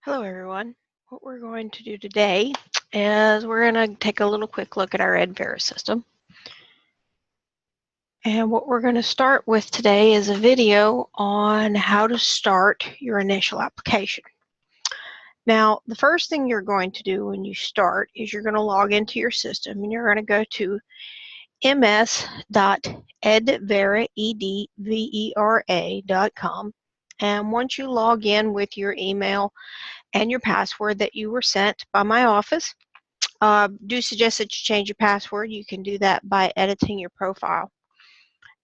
Hello everyone. What we're going to do today is we're going to take a little quick look at our Edvera system. And what we're going to start with today is a video on how to start your initial application. Now, the first thing you're going to do when you start is you're going to log into your system and you're going to go to ms.edvera.com. And once you log in with your email and your password that you were sent by my office, do suggest that you change your password. You can do that by editing your profile.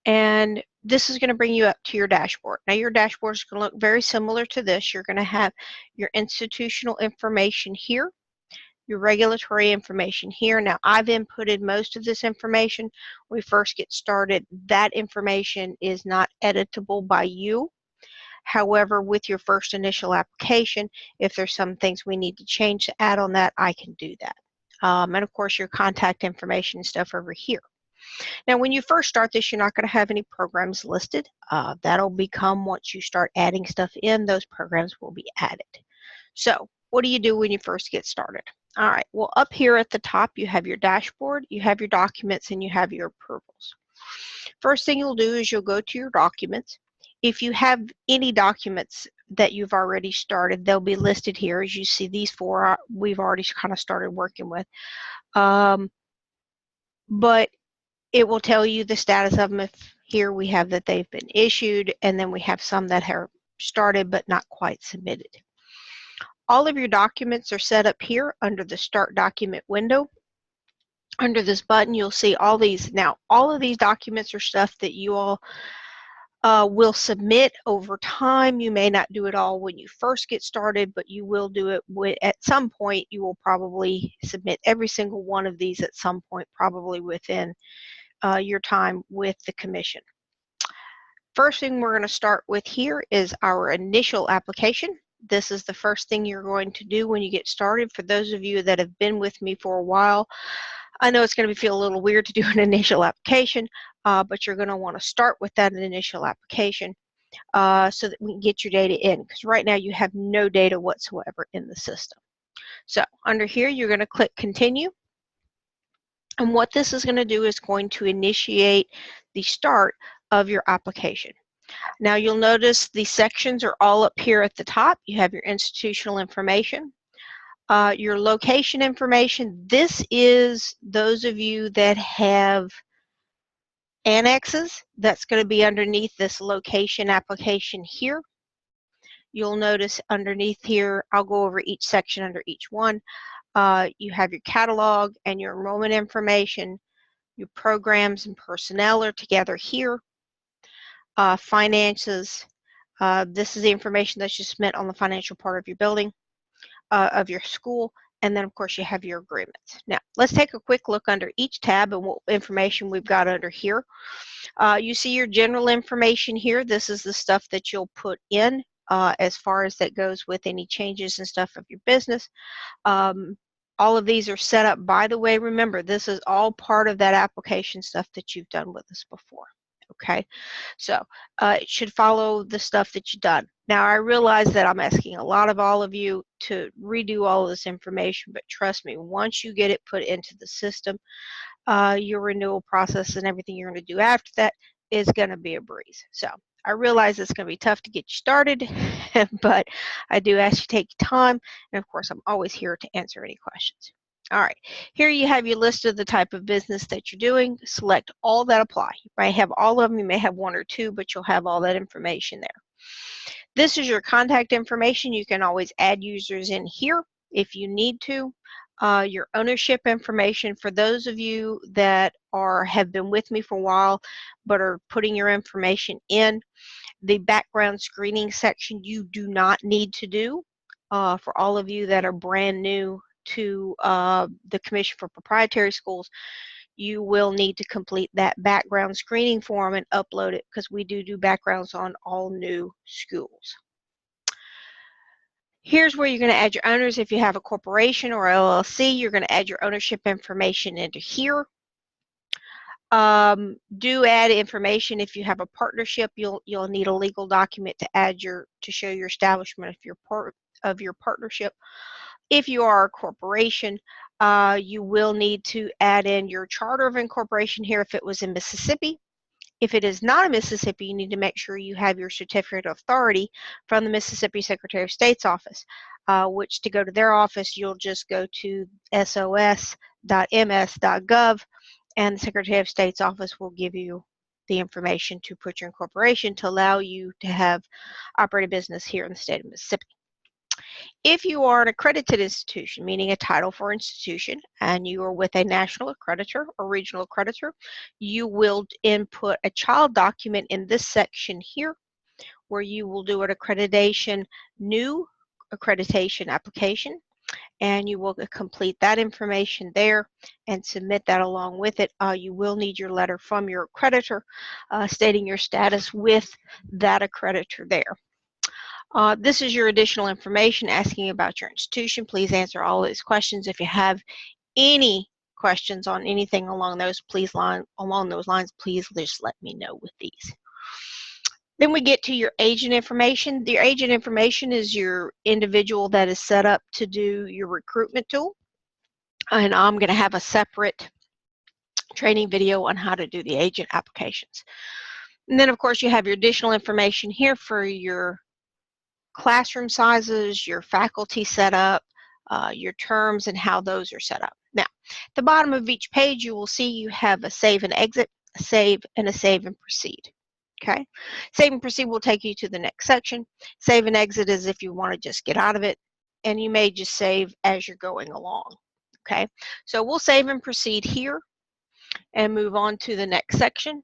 And this is going to bring you up to your dashboard. Now your dashboard is going to look very similar to this. You're going to have your institutional information here, your regulatory information here. Now I've inputted most of this information. When we first get started, that information is not editable by you. However, with your first initial application, if there's some things we need to change to add on that, I can do that. And of course, your contact information and stuff over here. Now, when you first start this, you're not going to have any programs listed. That'll become once you start adding stuff in, those programs will be added. So, what do you do when you first get started? All right, well, up here at the top, you have your dashboard, you have your documents, and you have your approvals. First thing you'll do is you'll go to your documents. If you have any documents that you've already started, they'll be listed here. As you see, these four we've already kind of started working with. But it will tell you the status of them. If here we have that they've been issued, and then we have some that have started but not quite submitted. All of your documents are set up here under the Start Document window. Under this button, you'll see all these. Now, all of these documents are stuff that you all will submit over time. You may not do it all when you first get started, but you will do it at some point. You will probably submit every single one of these at some point, probably within your time with the commission. First thing we're going to start with here is our initial application. This is the first thing you're going to do when you get started. For those of you that have been with me for a while, I know it's going to feel a little weird to do an initial application, but you're going to want to start with that initial application so that we can get your data in, because right now you have no data whatsoever in the system. So under here, you're going to click Continue. And what this is going to do is going to initiate the start of your application. Now you'll notice the sections are all up here at the top. You have your institutional information. Your location information. This is those of you that have annexes. That's going to be underneath this location application here. You'll notice underneath here, I'll go over each section under each one. You have your catalog and your enrollment information. Your programs and personnel are together here. Finances. This is the information that's just meant on the financial part of your building, of your school. And then, of course, you have your agreements. Now, let's take a quick look under each tab and what information we've got under here. You see your general information here. This is the stuff that you'll put in as far as that goes with any changes and stuff of your business. All of these are set up, by the way, remember, this is all part of that application stuff that you've done with us before. Okay, so it should follow the stuff that you've done. Now, I realize that I'm asking a lot of all of you to redo all of this information, but trust me, once you get it put into the system, your renewal process and everything you're going to do after that is going to be a breeze. So I realize it's going to be tough to get you started, but I do ask you to take your time, and of course, I'm always here to answer any questions. All right, here you have your list of the type of business that you're doing. Select all that apply. You may have all of them, you may have one or two, but you'll have all that information there. This is your contact information. You can always add users in here if you need to. Your ownership information for those of you that have been with me for a while but are putting your information in. The background screening section you do not need to do. For all of you that are brand new to the Commission for Proprietary Schools, you will need to complete that background screening form and upload it, because we do backgrounds on all new schools. Here's where you're going to add your owners. If you have a corporation or LLC, you're going to add your ownership information into here. Do add information if you have a partnership. You'll need a legal document to add to show your establishment of your of your partnership. If you are a corporation, you will need to add in your charter of incorporation here if it was in Mississippi. If it is not in Mississippi, you need to make sure you have your certificate of authority from the Mississippi Secretary of State's office, which to go to their office, you'll just go to sos.ms.gov, and the Secretary of State's office will give you the information to put your incorporation to allow you to have operating business here in the state of Mississippi. If you are an accredited institution, meaning a Title IV institution, and you are with a national accreditor or regional accreditor, you will input a child document in this section here, where you will do an new accreditation application, and you will complete that information there and submit that along with it. You will need your letter from your accreditor stating your status with that accreditor there. This is your additional information asking about your institution. Please answer all of these questions. If you have any questions on anything along those lines, please just let me know with these. Then we get to your agent information. The agent information is your individual that is set up to do your recruitment tool. And I'm going to have a separate training video on how to do the agent applications. And then, of course, you have your additional information here for your classroom sizes, your faculty setup, your terms, and how those are set up. Now, at the bottom of each page, you will see you have a save and exit, a save, and a save and proceed. Okay, save and proceed will take you to the next section. Save and exit is if you want to just get out of it, and you may just save as you're going along. Okay, so we'll save and proceed here and move on to the next section.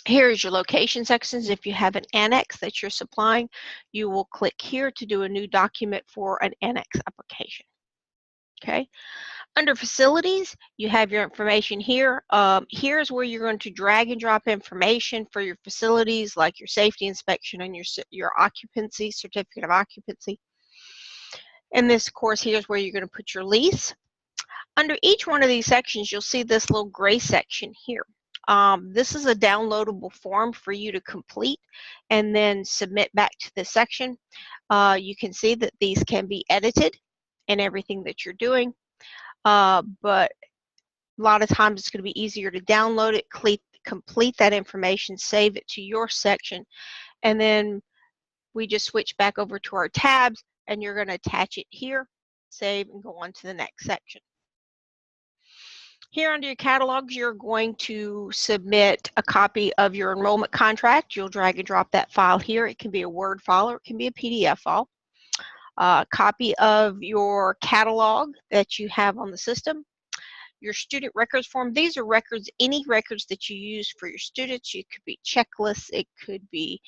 Here is your location sections. If you have an annex that you're supplying, you will click here to do a new document for an annex application. Okay. Under facilities, you have your information here. Here's where you're going to drag and drop information for your facilities, like your safety inspection and your occupancy, certificate of occupancy. And this, of course, here's where you're going to put your lease. Under each one of these sections, you'll see this little gray section here. This is a downloadable form for you to complete and then submit back to this section. You can see that these can be edited in everything that you're doing, but a lot of times it's going to be easier to download it, complete that information, save it to your section, and then we just switch back over to our tabs, and you're going to attach it here, save, and go on to the next section. Here under your catalogs, you're going to submit a copy of your enrollment contract. You'll drag and drop that file here. It can be a Word file or it can be a PDF file. A copy of your catalog that you have on the system. Your student records form. These are records, any records that you use for your students. It could be checklists. It could be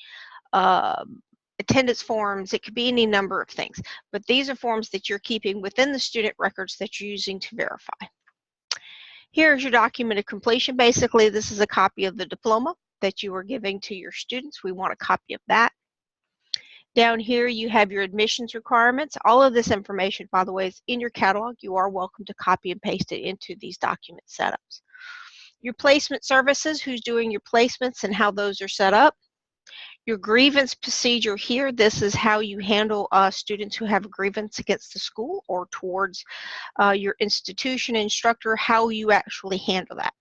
attendance forms. It could be any number of things. But these are forms that you're keeping within the student records that you're using to verify. Here's your document of completion. Basically, this is a copy of the diploma that you are giving to your students. We want a copy of that. Down here, you have your admissions requirements. All of this information, by the way, is in your catalog. You are welcome to copy and paste it into these document setups. Your placement services, who's doing your placements and how those are set up. Your grievance procedure here, this is how you handle students who have a grievance against the school or towards your institution instructor, how you actually handle that.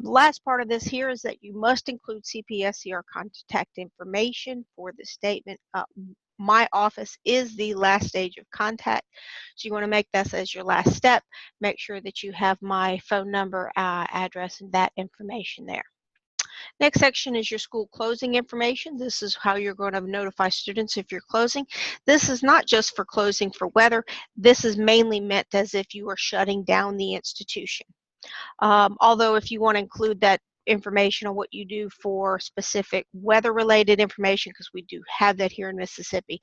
The last part of this here is that you must include CPSCR contact information for the statement. My office is the last stage of contact, so you want to make this as your last step. Make sure that you have my phone number, address, and that information there. Next section is your school closing information. This is how you're going to notify students if you're closing. This is not just for closing for weather. This is mainly meant as if you are shutting down the institution. Although if you want to include that information on what you do for specific weather-related information, because we do have that here in Mississippi,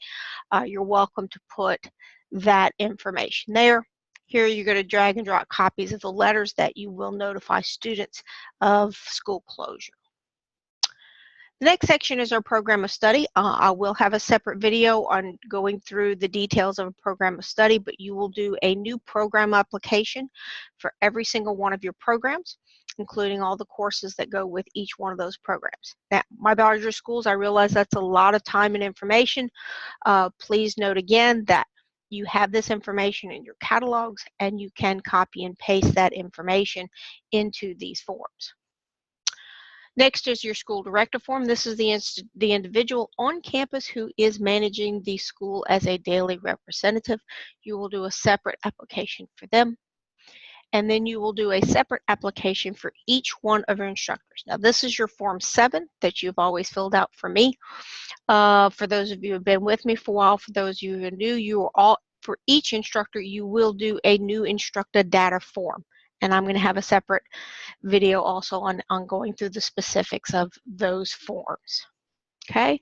you're welcome to put that information there. Here you're going to drag and drop copies of the letters that you will notify students of school closure. The next section is our program of study. I will have a separate video on going through the details of a program of study, but you will do a new program application for every single one of your programs. including all the courses that go with each one of those programs. Now, my larger schools, I realize that's a lot of time and information. Please note again that you have this information in your catalogs and you can copy and paste that information into these forms. Next is your school director form. This is the individual on campus who is managing the school as a daily representative. You will do a separate application for them. And then you will do a separate application for each one of your instructors. Now, this is your Form 7 that you've always filled out for me. For those of you who have been with me for a while, for those of you who are new, you are all, for each instructor, you will do a new instructor data form. And I'm going to have a separate video also on going through the specifics of those forms. Okay.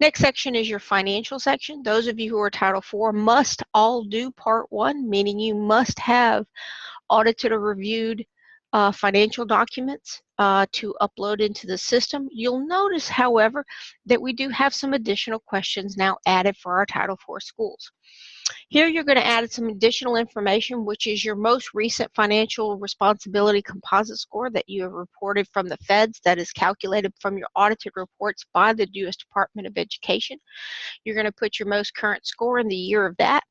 Next section is your financial section. Those of you who are Title IV must all do Part 1, meaning you must have audited or reviewed financial documents to upload into the system. You'll notice, however, that we do have some additional questions now added for our Title IV schools. Here you're going to add some additional information, which is your most recent financial responsibility composite score that you have reported from the feds, that is calculated from your audited reports by the U.S. Department of Education. You're going to put your most current score in the year of that.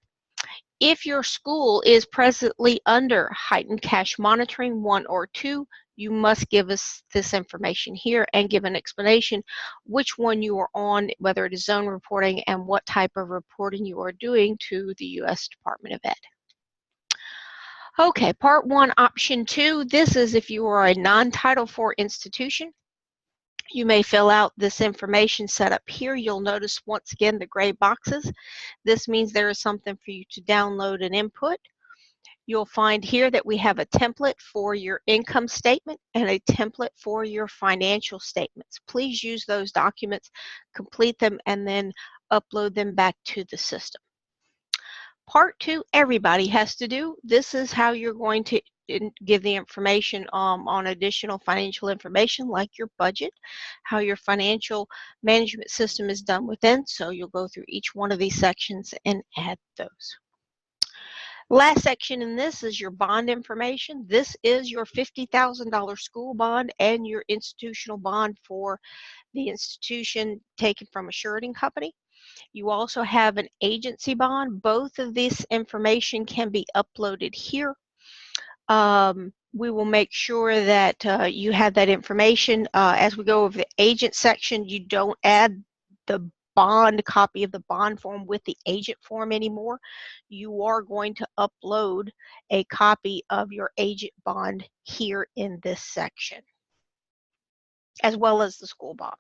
If your school is presently under heightened cash monitoring 1 or 2, you must give us this information here and give an explanation which one you are on, whether it is zone reporting and what type of reporting you are doing to the U.S. Department of Ed. Okay, Part 1, Option 2. This is if you are a non-Title IV institution. You may fill out this information set up here. You'll notice once again the gray boxes. This means there is something for you to download and input. You'll find here that we have a template for your income statement and a template for your financial statements. Please use those documents, complete them, and then upload them back to the system. Part 2, everybody has to do. This is how you're going to give the information on additional financial information like your budget, how your financial management system is done within. So you'll go through each one of these sections and add those. Last section in this is your bond information. This is your $50,000 school bond and your institutional bond for the institution taken from a surety company. You also have an agency bond. Both of this information can be uploaded here. We will make sure that you have that information. As we go over the agent section, you don't add the bond copy of the bond form with the agent form anymore. You are going to upload a copy of your agent bond here in this section, as well as the school bond.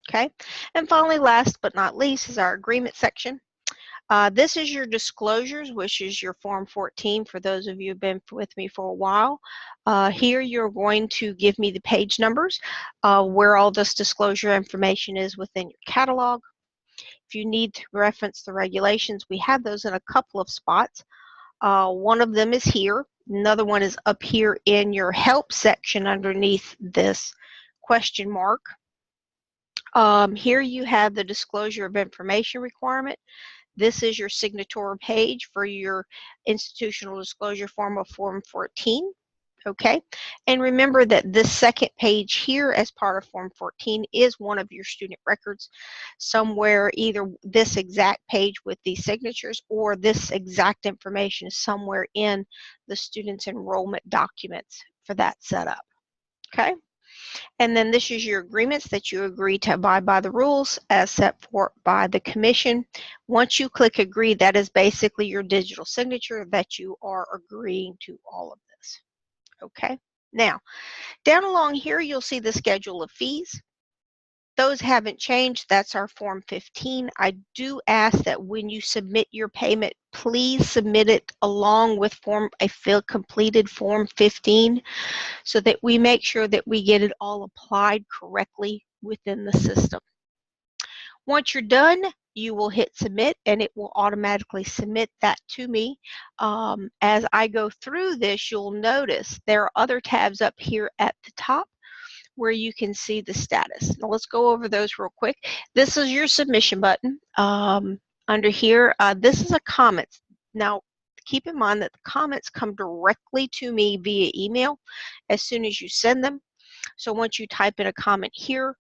Okay, and finally, last but not least, is our agreement section. This is your disclosures, which is your Form 14 for those of you who have been with me for a while. Here you're going to give me the page numbers where all this disclosure information is within your catalog. If you need to reference the regulations, we have those in a couple of spots. One of them is here. Another one is up here in your help section underneath this question mark. Here you have the disclosure of information requirement. This is your signature page for your institutional disclosure form of Form 14. Okay, and remember that this second page here as part of Form 14 is one of your student records somewhere, either this exact page with these signatures or this exact information is somewhere in the student's enrollment documents for that setup. Okay, and then this is your agreements that you agree to abide by the rules as set forth by the commission. Once you click agree, that is basically your digital signature that you are agreeing to all of this. Okay, now down along here you'll see the schedule of fees. Those haven't changed. That's our Form 15. I do ask that when you submit your payment, please submit it along with a completed Form 15 so that we make sure that we get it all applied correctly within the system. Once you're done, you will hit submit and it will automatically submit that to me. As I go through this, you'll notice there are other tabs up here at the top where you can see the status. Now let's go over those real quick. This is your submission button. Under here, this is a comments. Now keep in mind that the comments come directly to me via email as soon as you send them. So once you type in a comment here,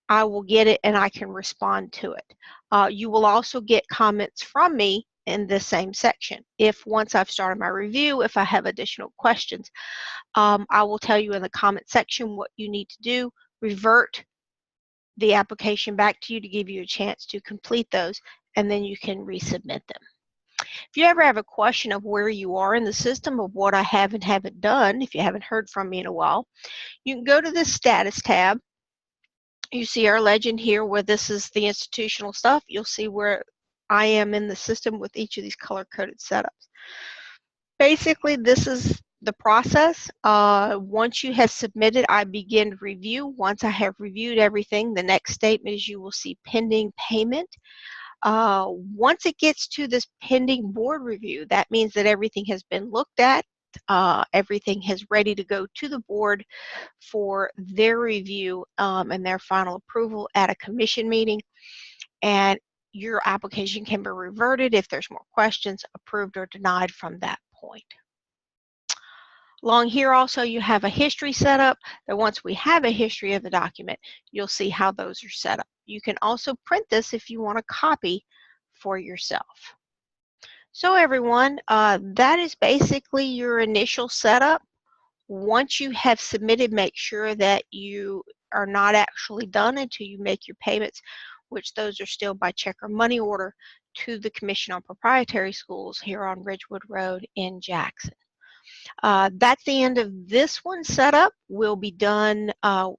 I will get it and I can respond to it. You will also get comments from me in this same section. If once I've started my review, if I have additional questions, I will tell you in the comment section what you need to do, revert the application back to you to give you a chance to complete those, and then you can resubmit them. If you ever have a question of where you are in the system of what I have and haven't done, if you haven't heard from me in a while, you can go to this status tab. You see our legend here where this is the institutional stuff. You'll see where I am in the system with each of these color-coded setups. Basically, this is the process. Once you have submitted, I begin review. Once I have reviewed everything, the next statement is you will see pending payment. Once it gets to this pending board review, that means that everything has been looked at. Everything is ready to go to the board for their review and their final approval at a commission meeting. And your application can be reverted if there's more questions, approved or denied from that point. Along here also you have a history set up, that once we have a history of the document, you'll see how those are set up. You can also print this if you want a copy for yourself. So everyone, that is basically your initial setup. Once you have submitted, make sure that you are not actually done until you make your payments, which those are still by check or money order to the Commission on Proprietary Schools here on Ridgewood Road in Jackson. That's the end of this one setup. We'll be done,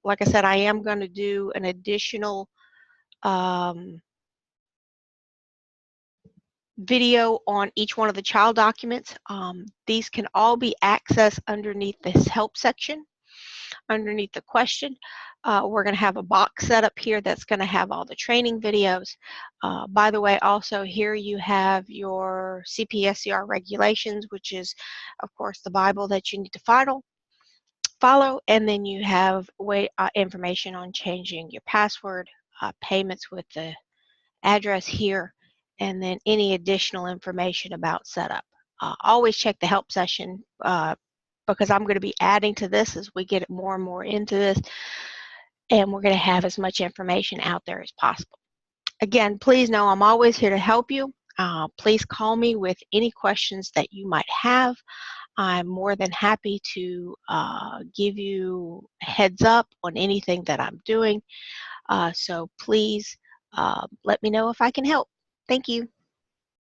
like I said, I am going to do an additional video on each one of the child documents. These can all be accessed underneath this help section, underneath the question. We're going to have a box set up here that's going to have all the training videos. By the way, also here you have your CPSCR regulations, which is, of course, the Bible that you need to follow, and then you have information on changing your password, payments with the address here, and then any additional information about setup. Always check the help session because I'm going to be adding to this as we get more and more into this, and we're going to have as much information out there as possible. Again, please know I'm always here to help you. Please call me with any questions that you might have. I'm more than happy to give you a heads up on anything that I'm doing. So please let me know if I can help. Thank you.